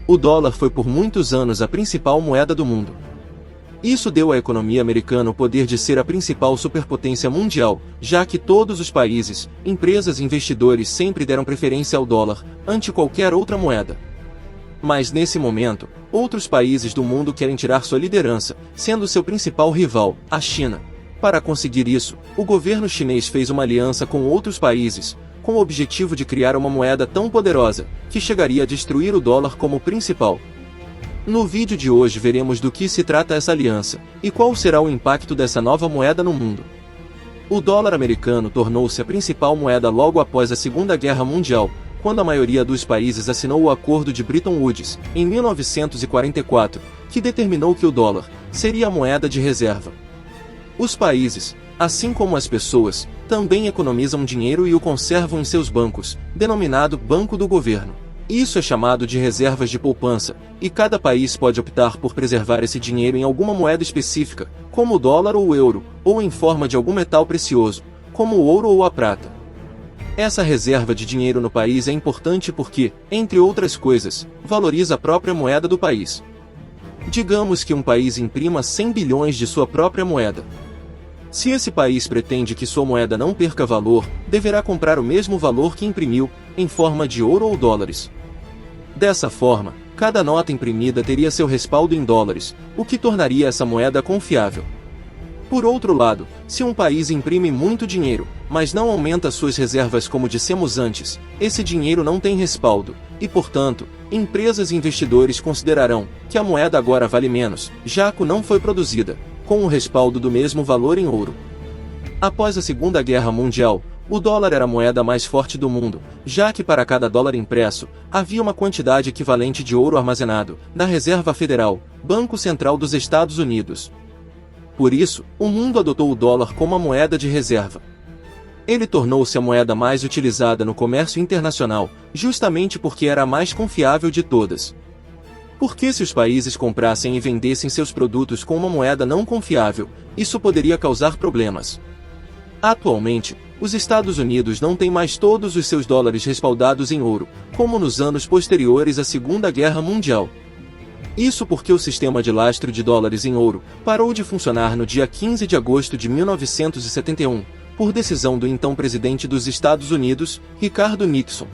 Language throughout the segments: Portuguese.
o dólar foi por muitos anos a principal moeda do mundo. Isso deu à economia americana o poder de ser a principal superpotência mundial, já que todos os países, empresas e investidores sempre deram preferência ao dólar, ante qualquer outra moeda. Mas nesse momento, outros países do mundo querem tirar sua liderança, sendo seu principal rival, a China. Para conseguir isso, o governo chinês fez uma aliança com outros países, com o objetivo de criar uma moeda tão poderosa, que chegaria a destruir o dólar como principal. No vídeo de hoje veremos do que se trata essa aliança, e qual será o impacto dessa nova moeda no mundo. O dólar americano tornou-se a principal moeda logo após a Segunda Guerra Mundial, quando a maioria dos países assinou o Acordo de Bretton Woods, em 1944, que determinou que o dólar seria a moeda de reserva. Os países, assim como as pessoas, também economizam dinheiro e o conservam em seus bancos, denominado Banco do Governo. Isso é chamado de reservas de poupança, e cada país pode optar por preservar esse dinheiro em alguma moeda específica, como o dólar ou o euro, ou em forma de algum metal precioso, como o ouro ou a prata. Essa reserva de dinheiro no país é importante porque, entre outras coisas, valoriza a própria moeda do país. Digamos que um país imprima 100 bilhões de sua própria moeda. Se esse país pretende que sua moeda não perca valor, deverá comprar o mesmo valor que imprimiu, em forma de ouro ou dólares. Dessa forma, cada nota imprimida teria seu respaldo em dólares, o que tornaria essa moeda confiável. Por outro lado, se um país imprime muito dinheiro, mas não aumenta suas reservas como dissemos antes, esse dinheiro não tem respaldo, e portanto, empresas e investidores considerarão que a moeda agora vale menos, já que não foi produzida, com o respaldo do mesmo valor em ouro. Após a Segunda Guerra Mundial, o dólar era a moeda mais forte do mundo, já que para cada dólar impresso, havia uma quantidade equivalente de ouro armazenado, na Reserva Federal, Banco Central dos Estados Unidos. Por isso, o mundo adotou o dólar como a moeda de reserva. Ele tornou-se a moeda mais utilizada no comércio internacional, justamente porque era a mais confiável de todas. Porque se os países comprassem e vendessem seus produtos com uma moeda não confiável, isso poderia causar problemas. Atualmente, os Estados Unidos não têm mais todos os seus dólares respaldados em ouro, como nos anos posteriores à Segunda Guerra Mundial. Isso porque o sistema de lastro de dólares em ouro parou de funcionar no dia 15 de agosto de 1971, por decisão do então presidente dos Estados Unidos, Ricardo Nixon.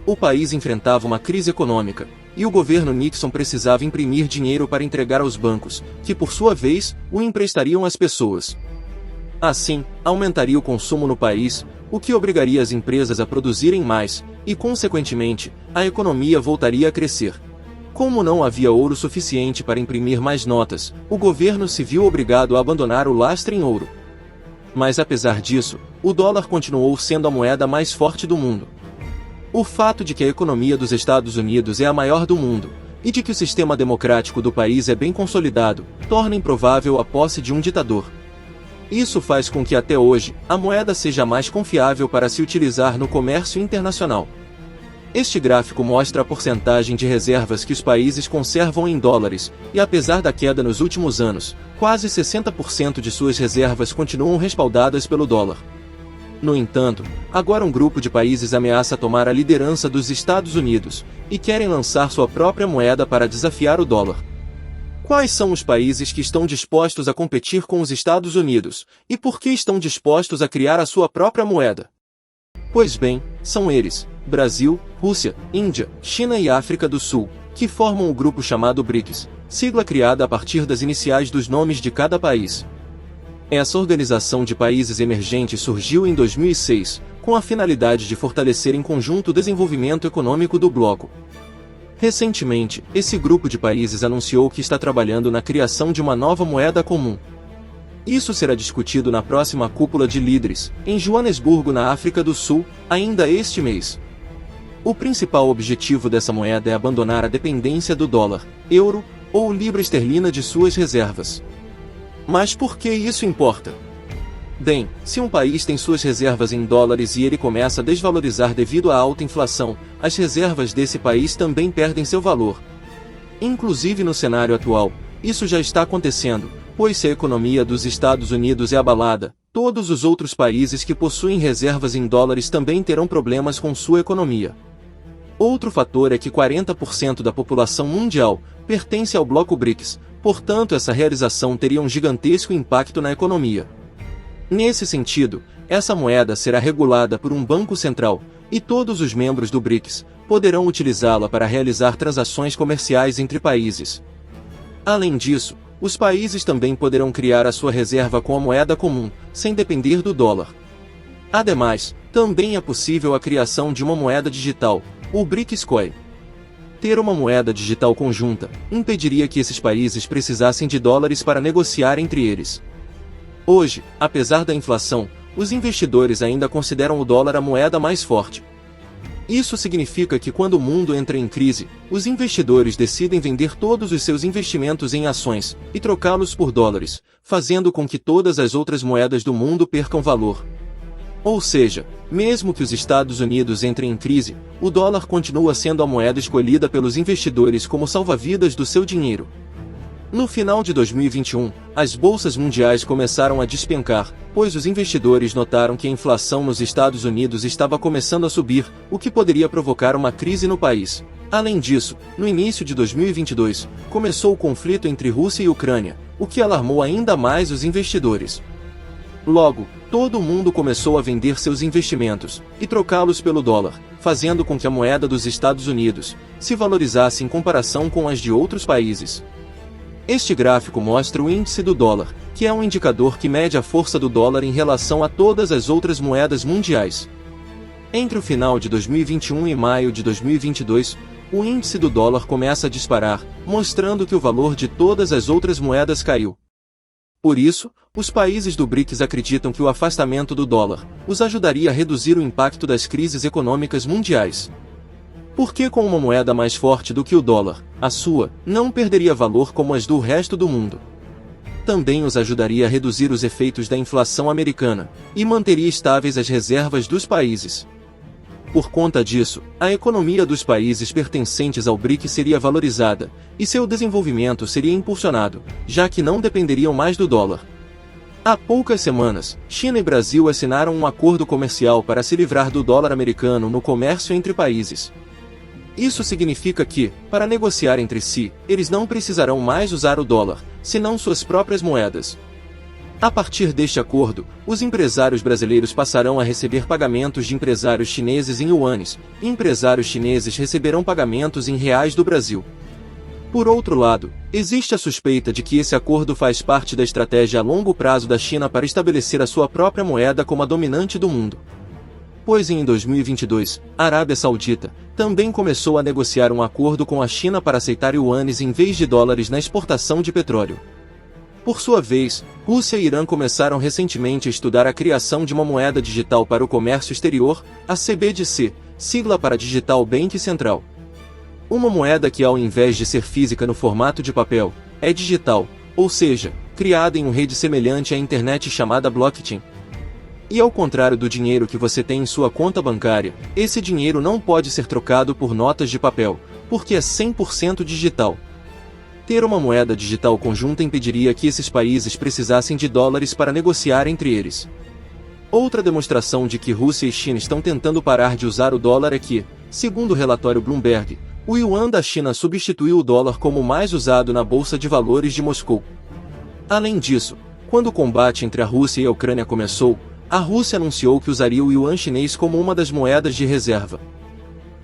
O país enfrentava uma crise econômica, e o governo Nixon precisava imprimir dinheiro para entregar aos bancos, que por sua vez, o emprestariam às pessoas. Assim, aumentaria o consumo no país, o que obrigaria as empresas a produzirem mais, e consequentemente, a economia voltaria a crescer. Como não havia ouro suficiente para imprimir mais notas, o governo se viu obrigado a abandonar o lastro em ouro. Mas apesar disso, o dólar continuou sendo a moeda mais forte do mundo. O fato de que a economia dos Estados Unidos é a maior do mundo, e de que o sistema democrático do país é bem consolidado, torna improvável a posse de um ditador. Isso faz com que até hoje, a moeda seja a mais confiável para se utilizar no comércio internacional. Este gráfico mostra a porcentagem de reservas que os países conservam em dólares, e apesar da queda nos últimos anos, quase 60% de suas reservas continuam respaldadas pelo dólar. No entanto, agora um grupo de países ameaça tomar a liderança dos Estados Unidos, e querem lançar sua própria moeda para desafiar o dólar. Quais são os países que estão dispostos a competir com os Estados Unidos, e por que estão dispostos a criar a sua própria moeda? Pois bem, são eles, Brasil, Rússia, Índia, China e África do Sul, que formam o grupo chamado BRICS, sigla criada a partir das iniciais dos nomes de cada país. Essa organização de países emergentes surgiu em 2006, com a finalidade de fortalecer em conjunto o desenvolvimento econômico do bloco. Recentemente, esse grupo de países anunciou que está trabalhando na criação de uma nova moeda comum. Isso será discutido na próxima cúpula de líderes, em Joanesburgo, na África do Sul, ainda este mês. O principal objetivo dessa moeda é abandonar a dependência do dólar, euro ou libra esterlina de suas reservas. Mas por que isso importa? Bem, se um país tem suas reservas em dólares e ele começa a desvalorizar devido à alta inflação, as reservas desse país também perdem seu valor. Inclusive no cenário atual, isso já está acontecendo, pois se a economia dos Estados Unidos é abalada, todos os outros países que possuem reservas em dólares também terão problemas com sua economia. Outro fator é que 40% da população mundial pertence ao bloco BRICS, portanto essa realização teria um gigantesco impacto na economia. Nesse sentido, essa moeda será regulada por um banco central, e todos os membros do BRICS poderão utilizá-la para realizar transações comerciais entre países. Além disso, os países também poderão criar a sua reserva com a moeda comum, sem depender do dólar. Ademais, também é possível a criação de uma moeda digital, o BRICS Coin. Ter uma moeda digital conjunta impediria que esses países precisassem de dólares para negociar entre eles. Hoje, apesar da inflação, os investidores ainda consideram o dólar a moeda mais forte. Isso significa que quando o mundo entra em crise, os investidores decidem vender todos os seus investimentos em ações e trocá-los por dólares, fazendo com que todas as outras moedas do mundo percam valor. Ou seja, mesmo que os Estados Unidos entrem em crise, o dólar continua sendo a moeda escolhida pelos investidores como salva-vidas do seu dinheiro. No final de 2021, as bolsas mundiais começaram a despencar, pois os investidores notaram que a inflação nos Estados Unidos estava começando a subir, o que poderia provocar uma crise no país. Além disso, no início de 2022, começou o conflito entre Rússia e Ucrânia, o que alarmou ainda mais os investidores. Logo, todo mundo começou a vender seus investimentos e trocá-los pelo dólar, fazendo com que a moeda dos Estados Unidos se valorizasse em comparação com as de outros países. Este gráfico mostra o índice do dólar, que é um indicador que mede a força do dólar em relação a todas as outras moedas mundiais. Entre o final de 2021 e maio de 2022, o índice do dólar começa a disparar, mostrando que o valor de todas as outras moedas caiu. Por isso, os países do BRICS acreditam que o afastamento do dólar os ajudaria a reduzir o impacto das crises econômicas mundiais. Porque com uma moeda mais forte do que o dólar, a sua não perderia valor como as do resto do mundo. Também os ajudaria a reduzir os efeitos da inflação americana e manteria estáveis as reservas dos países. Por conta disso, a economia dos países pertencentes ao BRICS seria valorizada e seu desenvolvimento seria impulsionado, já que não dependeriam mais do dólar. Há poucas semanas, China e Brasil assinaram um acordo comercial para se livrar do dólar americano no comércio entre países. Isso significa que, para negociar entre si, eles não precisarão mais usar o dólar, senão suas próprias moedas. A partir deste acordo, os empresários brasileiros passarão a receber pagamentos de empresários chineses em yuanes, e empresários chineses receberão pagamentos em reais do Brasil. Por outro lado, existe a suspeita de que esse acordo faz parte da estratégia a longo prazo da China para estabelecer a sua própria moeda como a dominante do mundo. Pois em 2022, a Arábia Saudita também começou a negociar um acordo com a China para aceitar yuanes em vez de dólares na exportação de petróleo. Por sua vez, Rússia e Irã começaram recentemente a estudar a criação de uma moeda digital para o comércio exterior, a CBDC, sigla para Digital Bank Central. Uma moeda que, ao invés de ser física no formato de papel, é digital, ou seja, criada em uma rede semelhante à internet chamada blockchain. E ao contrário do dinheiro que você tem em sua conta bancária, esse dinheiro não pode ser trocado por notas de papel, porque é 100% digital. Ter uma moeda digital conjunta impediria que esses países precisassem de dólares para negociar entre eles. Outra demonstração de que Rússia e China estão tentando parar de usar o dólar é que, segundo o relatório Bloomberg, o yuan da China substituiu o dólar como o mais usado na Bolsa de Valores de Moscou. Além disso, quando o combate entre a Rússia e a Ucrânia começou, a Rússia anunciou que usaria o yuan chinês como uma das moedas de reserva.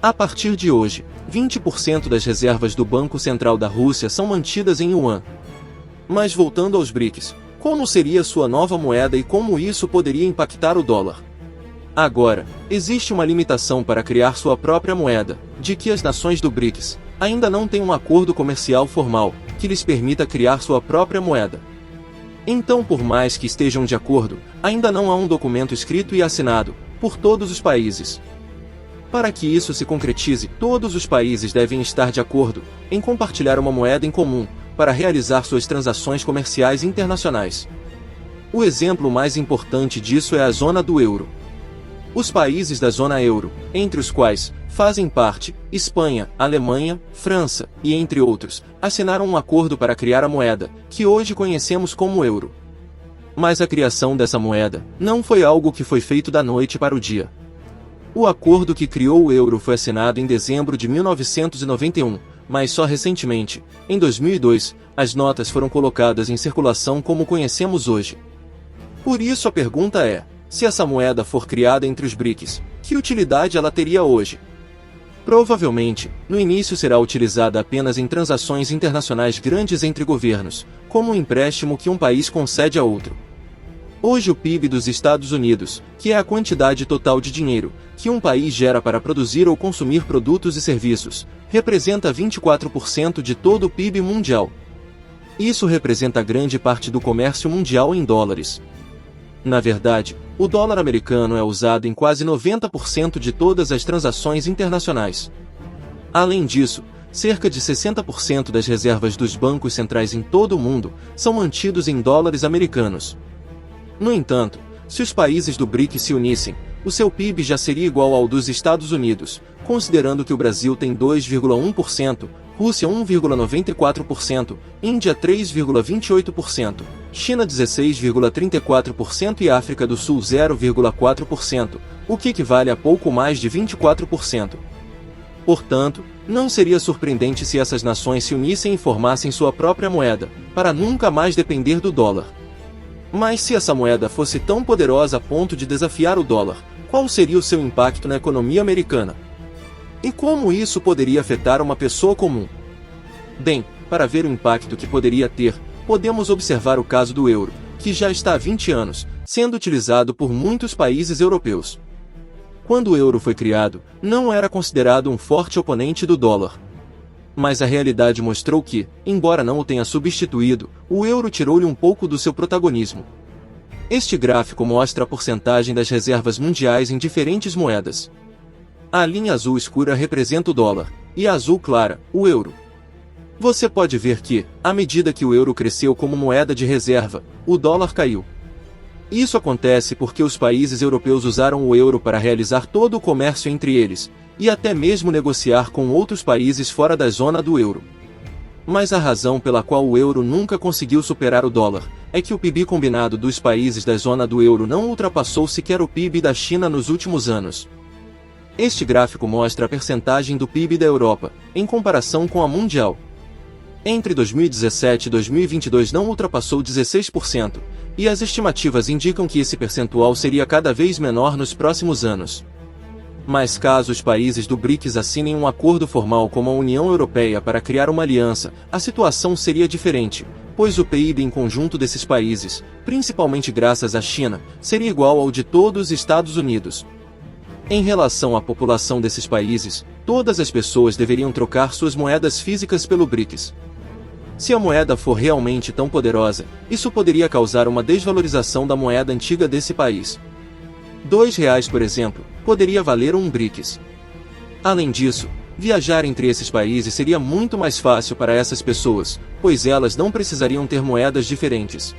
A partir de hoje, 20% das reservas do Banco Central da Rússia são mantidas em yuan. Mas voltando aos BRICS, como seria sua nova moeda e como isso poderia impactar o dólar? Agora, existe uma limitação para criar sua própria moeda, de que as nações do BRICS ainda não têm um acordo comercial formal que lhes permita criar sua própria moeda. Então, por mais que estejam de acordo, ainda não há um documento escrito e assinado por todos os países. Para que isso se concretize, todos os países devem estar de acordo em compartilhar uma moeda em comum para realizar suas transações comerciais internacionais. O exemplo mais importante disso é a zona do euro. Os países da zona euro, entre os quais fazem parte Espanha, Alemanha, França e entre outros, assinaram um acordo para criar a moeda, que hoje conhecemos como euro. Mas a criação dessa moeda não foi algo que foi feito da noite para o dia. O acordo que criou o euro foi assinado em dezembro de 1991, mas só recentemente, em 2002, as notas foram colocadas em circulação como conhecemos hoje. Por isso a pergunta é, se essa moeda for criada entre os BRICS, que utilidade ela teria hoje? Provavelmente, no início será utilizada apenas em transações internacionais grandes entre governos, como um empréstimo que um país concede a outro. Hoje o PIB dos Estados Unidos, que é a quantidade total de dinheiro que um país gera para produzir ou consumir produtos e serviços, representa 24% de todo o PIB mundial. Isso representa grande parte do comércio mundial em dólares. Na verdade, o dólar americano é usado em quase 90% de todas as transações internacionais. Além disso, cerca de 60% das reservas dos bancos centrais em todo o mundo são mantidos em dólares americanos. No entanto, se os países do BRIC se unissem, o seu PIB já seria igual ao dos Estados Unidos, considerando que o Brasil tem 2,1%, Rússia 1,94%, Índia 3,28%, China 16,34% e África do Sul 0,4%, o que equivale a pouco mais de 24%. Portanto, não seria surpreendente se essas nações se unissem e formassem sua própria moeda, para nunca mais depender do dólar. Mas se essa moeda fosse tão poderosa a ponto de desafiar o dólar, qual seria o seu impacto na economia americana? E como isso poderia afetar uma pessoa comum? Bem, para ver o impacto que poderia ter, podemos observar o caso do euro, que já está há 20 anos, sendo utilizado por muitos países europeus. Quando o euro foi criado, não era considerado um forte oponente do dólar. Mas a realidade mostrou que, embora não o tenha substituído, o euro tirou-lhe um pouco do seu protagonismo. Este gráfico mostra a porcentagem das reservas mundiais em diferentes moedas. A linha azul escura representa o dólar, e a azul clara, o euro. Você pode ver que, à medida que o euro cresceu como moeda de reserva, o dólar caiu. Isso acontece porque os países europeus usaram o euro para realizar todo o comércio entre eles, e até mesmo negociar com outros países fora da zona do euro. Mas a razão pela qual o euro nunca conseguiu superar o dólar é que o PIB combinado dos países da zona do euro não ultrapassou sequer o PIB da China nos últimos anos. Este gráfico mostra a percentagem do PIB da Europa, em comparação com a mundial. Entre 2017 e 2022 não ultrapassou 16%, e as estimativas indicam que esse percentual seria cada vez menor nos próximos anos. Mas caso os países do BRICS assinem um acordo formal com a União Europeia para criar uma aliança, a situação seria diferente, pois o PIB em conjunto desses países, principalmente graças à China, seria igual ao de todos os Estados Unidos. Em relação à população desses países, todas as pessoas deveriam trocar suas moedas físicas pelo BRICS. Se a moeda for realmente tão poderosa, isso poderia causar uma desvalorização da moeda antiga desse país. R$2, por exemplo, poderia valer um BRICS. Além disso, viajar entre esses países seria muito mais fácil para essas pessoas, pois elas não precisariam ter moedas diferentes.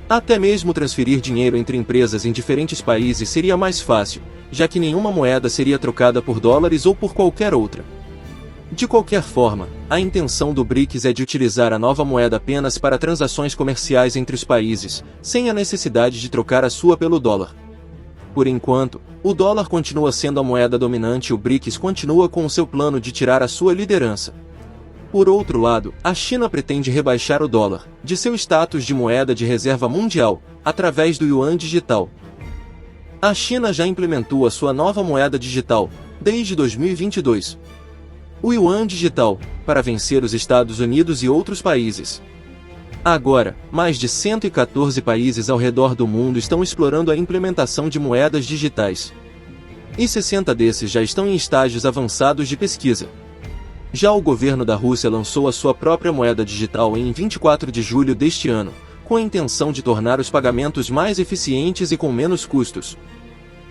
Até mesmo transferir dinheiro entre empresas em diferentes países seria mais fácil, já que nenhuma moeda seria trocada por dólares ou por qualquer outra. De qualquer forma, a intenção do BRICS é de utilizar a nova moeda apenas para transações comerciais entre os países, sem a necessidade de trocar a sua pelo dólar. Por enquanto, o dólar continua sendo a moeda dominante e o BRICS continua com o seu plano de tirar a sua liderança. Por outro lado, a China pretende rebaixar o dólar, de seu status de moeda de reserva mundial, através do yuan digital. A China já implementou a sua nova moeda digital, desde 2022. O yuan digital, para vencer os Estados Unidos e outros países. Agora, mais de 114 países ao redor do mundo estão explorando a implementação de moedas digitais. E 60 desses já estão em estágios avançados de pesquisa. Já o governo da Rússia lançou a sua própria moeda digital em 24 de julho deste ano, com a intenção de tornar os pagamentos mais eficientes e com menos custos.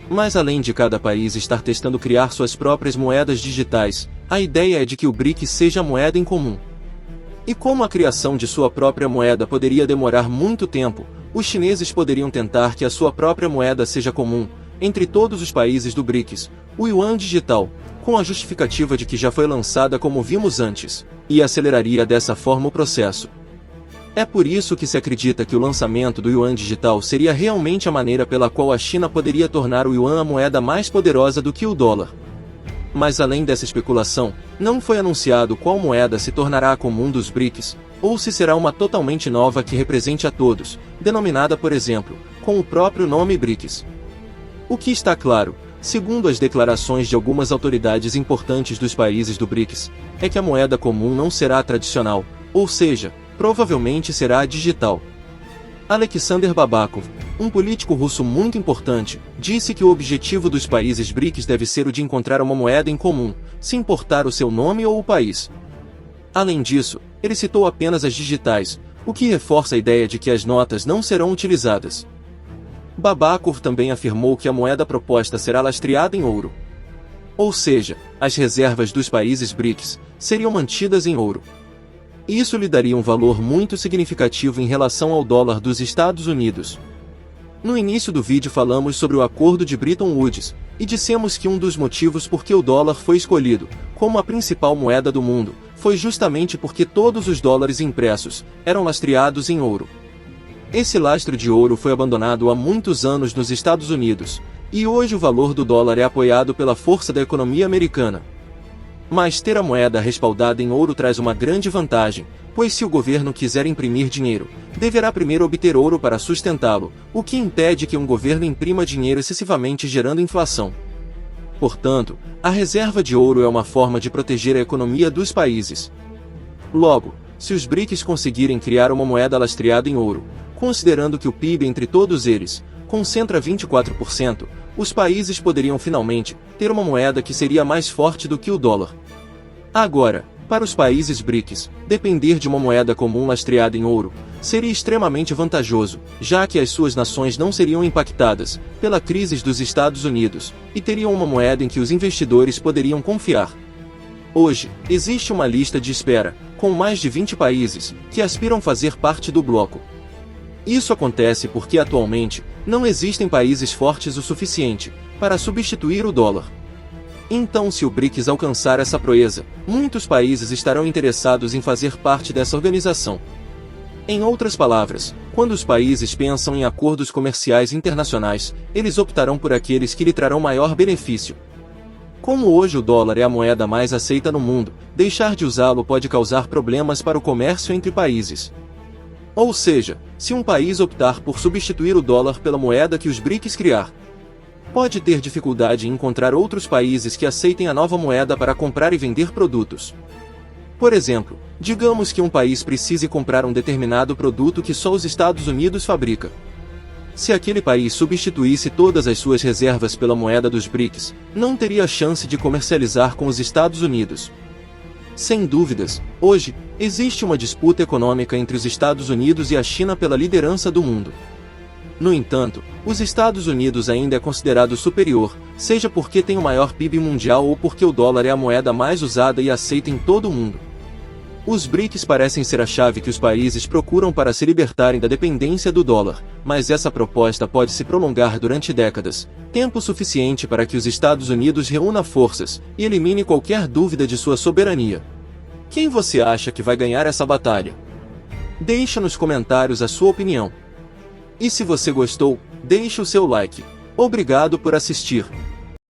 Mas além de cada país estar testando criar suas próprias moedas digitais, a ideia é de que o BRICS seja a moeda em comum. E como a criação de sua própria moeda poderia demorar muito tempo, os chineses poderiam tentar que a sua própria moeda seja comum, entre todos os países do BRICS, o yuan digital, com a justificativa de que já foi lançada como vimos antes, e aceleraria dessa forma o processo. É por isso que se acredita que o lançamento do yuan digital seria realmente a maneira pela qual a China poderia tornar o yuan a moeda mais poderosa do que o dólar. Mas além dessa especulação, não foi anunciado qual moeda se tornará comum dos BRICS, ou se será uma totalmente nova que represente a todos, denominada por exemplo, com o próprio nome BRICS. O que está claro, segundo as declarações de algumas autoridades importantes dos países do BRICS, é que a moeda comum não será a tradicional, ou seja, provavelmente será a digital. Alexander Babakov, um político russo muito importante, disse que o objetivo dos países BRICS deve ser o de encontrar uma moeda em comum, sem importar o seu nome ou o país. Além disso, ele citou apenas as digitais, o que reforça a ideia de que as notas não serão utilizadas. Babakov também afirmou que a moeda proposta será lastreada em ouro. Ou seja, as reservas dos países BRICS seriam mantidas em ouro. Isso lhe daria um valor muito significativo em relação ao dólar dos Estados Unidos. No início do vídeo falamos sobre o acordo de Bretton Woods, e dissemos que um dos motivos por que o dólar foi escolhido como a principal moeda do mundo foi justamente porque todos os dólares impressos eram lastreados em ouro. Esse lastro de ouro foi abandonado há muitos anos nos Estados Unidos, e hoje o valor do dólar é apoiado pela força da economia americana. Mas ter a moeda respaldada em ouro traz uma grande vantagem, pois se o governo quiser imprimir dinheiro, deverá primeiro obter ouro para sustentá-lo, o que impede que um governo imprima dinheiro excessivamente gerando inflação. Portanto, a reserva de ouro é uma forma de proteger a economia dos países. Logo, se os BRICS conseguirem criar uma moeda lastreada em ouro, considerando que o PIB entre todos eles concentra 24%, os países poderiam finalmente ter uma moeda que seria mais forte do que o dólar. Agora, para os países BRICS, depender de uma moeda comum lastreada em ouro seria extremamente vantajoso, já que as suas nações não seriam impactadas pela crise dos Estados Unidos e teriam uma moeda em que os investidores poderiam confiar. Hoje, existe uma lista de espera, com mais de 20 países que aspiram fazer parte do bloco. Isso acontece porque atualmente não existem países fortes o suficiente para substituir o dólar. Então, se o BRICS alcançar essa proeza, muitos países estarão interessados em fazer parte dessa organização. Em outras palavras, quando os países pensam em acordos comerciais internacionais, eles optarão por aqueles que lhe trarão maior benefício. Como hoje o dólar é a moeda mais aceita no mundo, deixar de usá-lo pode causar problemas para o comércio entre países. Ou seja, se um país optar por substituir o dólar pela moeda que os BRICS criar, pode ter dificuldade em encontrar outros países que aceitem a nova moeda para comprar e vender produtos. Por exemplo, digamos que um país precise comprar um determinado produto que só os Estados Unidos fabrica. Se aquele país substituísse todas as suas reservas pela moeda dos BRICS, não teria chance de comercializar com os Estados Unidos. Sem dúvidas, hoje, existe uma disputa econômica entre os Estados Unidos e a China pela liderança do mundo. No entanto, os Estados Unidos ainda é considerado superior, seja porque tem o maior PIB mundial ou porque o dólar é a moeda mais usada e aceita em todo o mundo. Os BRICS parecem ser a chave que os países procuram para se libertarem da dependência do dólar, mas essa proposta pode se prolongar durante décadas, tempo suficiente para que os Estados Unidos reúna forças e elimine qualquer dúvida de sua soberania. Quem você acha que vai ganhar essa batalha? Deixa nos comentários a sua opinião. E se você gostou, deixe o seu like. Obrigado por assistir.